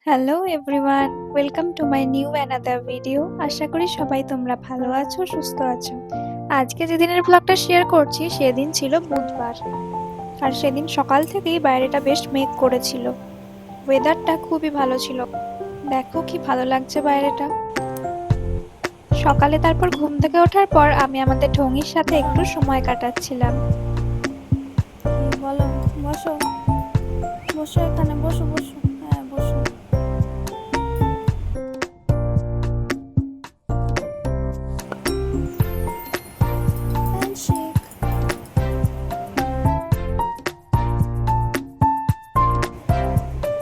Hello everyone, welcome to my new another video. আশা করি সবাই তোমরা ভালো আছো, সুস্থ আছো। আজকে যেদিনের ব্লগটা শেয়ার করছি সেদিন ছিল বুধবার, আর সেদিন সকাল থেকেই বাইরেটা বেশ মেঘ করেছিল। ওয়েদারটা খুবই ভালো ছিল, দেখো কি ভালো লাগছে বাইরেটা। সকালে তারপর ঘুম থেকে ওঠার পর আমি আমাদের ঢঙির সাথে একটু সময় কাটাচ্ছিলাম। বলো, বসো বসো, এখানে বসো বসো, হ্যাঁ বসো। হ্যান্ডশেক।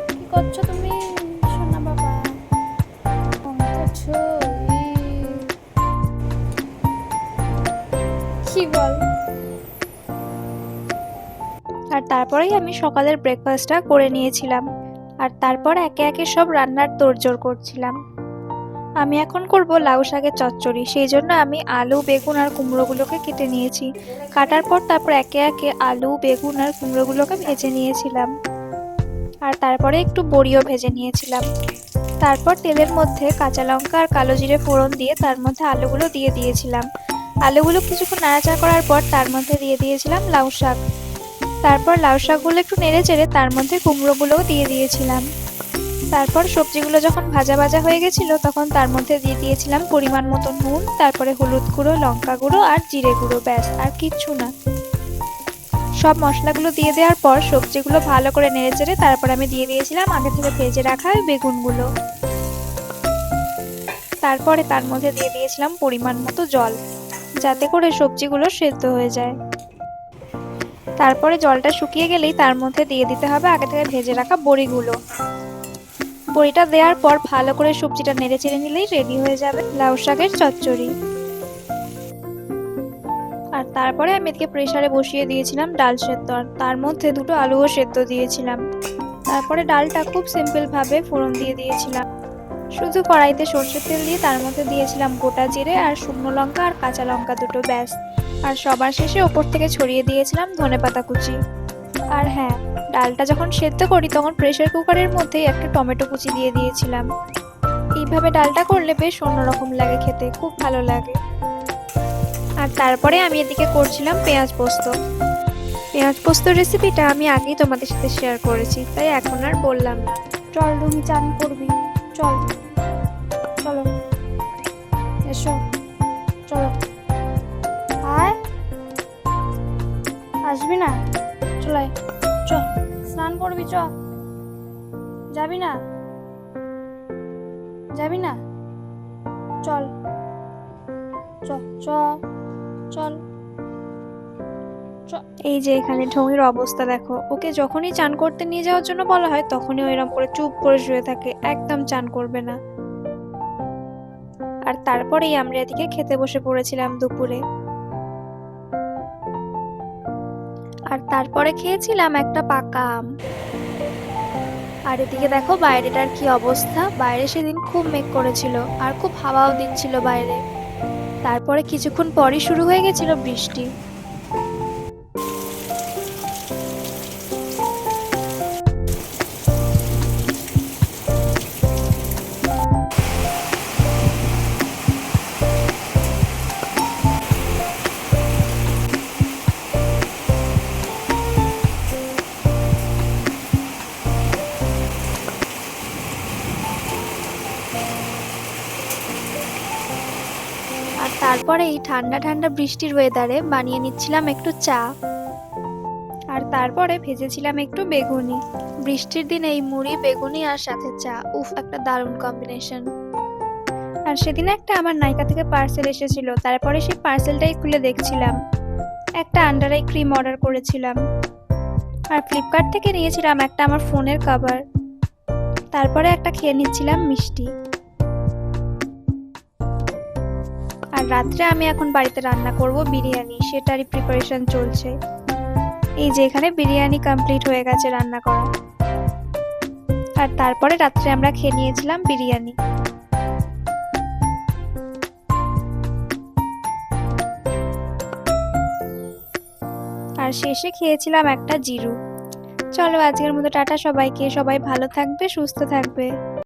কি করছো তুমি, সোনা বাবা? কি বল? আর তারপরেই আমি সকালের ব্রেকফাস্টটা করে নিয়েছিলাম, আর তারপর একে একে সব রান্নার তোড়জোড় করছিলাম। আমি এখন করব লাউ শাকের চচ্চড়ি, সেই জন্য আমি আলু, বেগুন আর কুমড়োগুলোকে কেটে নিয়েছি। কাটার পর তারপর একে একে আলু, বেগুন আর কুমড়োগুলোকে ভেজে নিয়েছিলাম, আর তারপরে একটু বড়িও ভেজে নিয়েছিলাম। তারপর তেলের মধ্যে কাঁচা লঙ্কা আর কালো জিরে ফোড়ন দিয়ে তার মধ্যে আলুগুলো দিয়ে দিয়েছিলাম। আলুগুলো কিছুক্ষণ নাড়াচাড়া করার পর তার মধ্যে দিয়ে দিয়েছিলাম লাউ শাক। তারপর লাউ শাকগুলো একটু নেড়ে চেড়ে তার মধ্যে কুমড়োগুলোও দিয়ে দিয়েছিলাম। তারপর সবজিগুলো যখন ভাজা ভাজা হয়ে গেছিল তখন তার মধ্যে দিয়ে দিয়েছিলাম পরিমাণ মতো নুন, তারপরে হলুদ গুঁড়ো, লঙ্কা গুঁড়ো আর জিরে গুঁড়ো, ব্যাস আর কিচ্ছু না। সব মশলাগুলো দিয়ে দেওয়ার পর সবজিগুলো ভালো করে নেড়েচেড়ে তারপর আমি দিয়ে দিয়েছিলাম আগে থেকে ভেজে রাখা বেগুনগুলো। তারপরে তার মধ্যে দিয়ে দিয়েছিলাম পরিমাণ মতো জল, যাতে করে সবজিগুলো সেদ্ধ হয়ে যায়। তারপরে জলটা শুকিয়ে গেলেই তার মধ্যে দিয়ে দিতে হবে আগে থেকে ভেজে রাখা বড়িগুলো। বড়িটা দেওয়ার পর ভালো করে সবজিটা নেড়ে চেড়ে নিলেই রেডি হয়ে যাবে লাউ শাকের চচ্চড়ি। আর তারপরে আমি এদিকে প্রেসারে বসিয়ে দিয়েছিলাম ডাল সেদ্ধ, আর তার মধ্যে দুটো আলুও সেদ্ধ দিয়েছিলাম। তারপরে ডালটা খুব সিম্পল ভাবে ফোড়ন দিয়ে দিয়েছিলাম। শুধু কড়াইতে সর্ষের তেল দিয়ে তার মধ্যে দিয়েছিলাম গোটা জিরে আর শুকনো লঙ্কা আর কাঁচা লঙ্কা দুটো, ব্যাস। আর সবার শেষে ওপর থেকে ছড়িয়ে দিয়েছিলাম ধনেপাতা কুচি। আর হ্যাঁ, ডালটা যখন সেদ্ধ করি তখন প্রেসার কুকারের মধ্যেই একটা টমেটো কুচি দিয়ে দিয়েছিলাম। এইভাবে ডালটা করলে বেশ অন্যরকম লাগে খেতে, খুব ভালো লাগে। আর তারপরে আমি এদিকে করছিলাম পেঁয়াজ পোস্ত। পেঁয়াজ পোস্ত রেসিপিটা আমি আগেই তোমাদের সাথে শেয়ার করেছি, তাই এখন আর বললাম না। চল রুমি, চান করবি, চল চলো, এসো, চলো, আয়, আসবি না? চলে, চ, স্নান করবি, চ, যাবি না? যাবি না? চল, চ, চ, চল। এই যে এখানে ঢঙের অবস্থা দেখো, ওকে যখনই চান করতে নিয়ে যাওয়ার জন্য বলা হয় তখনই ওইরকম করে চুপ করে শুয়ে থাকে, একদম চান করবে না। আর তারপরেই আমরা এদিকে খেতে বসে পড়েছিলাম দুপুরে। আর তারপরে খেয়েছিলাম একটা পাকা আম। আর এদিকে দেখো বাইরেটার কি অবস্থা, বাইরে সেদিন খুব মেঘ করেছিল আর খুব হাওয়াও দিচ্ছিল বাইরে। তারপরে কিছুক্ষণ পরই শুরু হয়ে গেছিল বৃষ্টি। আর তারপরে এই ঠান্ডা ঠান্ডা বৃষ্টির ওয়েদারে বানিয়ে নিচ্ছিলাম একটু চা। আর তারপরে ভেজেছিলাম একটু বেগুনি। বৃষ্টির দিনে এই মুড়ি, বেগুনি আর সাথে চা, উফ, একটা দারুণ কম্বিনেশন। আর সেদিন একটা আমার নাইকা থেকে পার্সেল এসেছিল, তারপরে সেই পার্সেলটাই খুলে দেখছিলাম। একটা আন্ডার আই ক্রিম অর্ডার করেছিলাম। আর ফ্লিপকার্ট থেকে নিয়েছিলাম একটা আমার ফোনের কভার। তারপরে একটা খেয়ে নিচ্ছিলাম মিষ্টি। আর রাত্রে আমি এখন বাড়িতে রান্না করব বিরিয়ানি, সেটারই প্রিপারেশন চলছে। এই যে এখানে বিরিয়ানি কমপ্লিট হয়ে গেছে রান্না করা। আর তারপরে রাত্রে আমরা খেয়ে নিয়েছিলাম বিরিয়ানি। আর শেষে খেয়েছিলাম একটা জিরু। চলো আজকের মতো টাটা সবাইকে, সবাই ভালো থাকবে, সুস্থ থাকবে।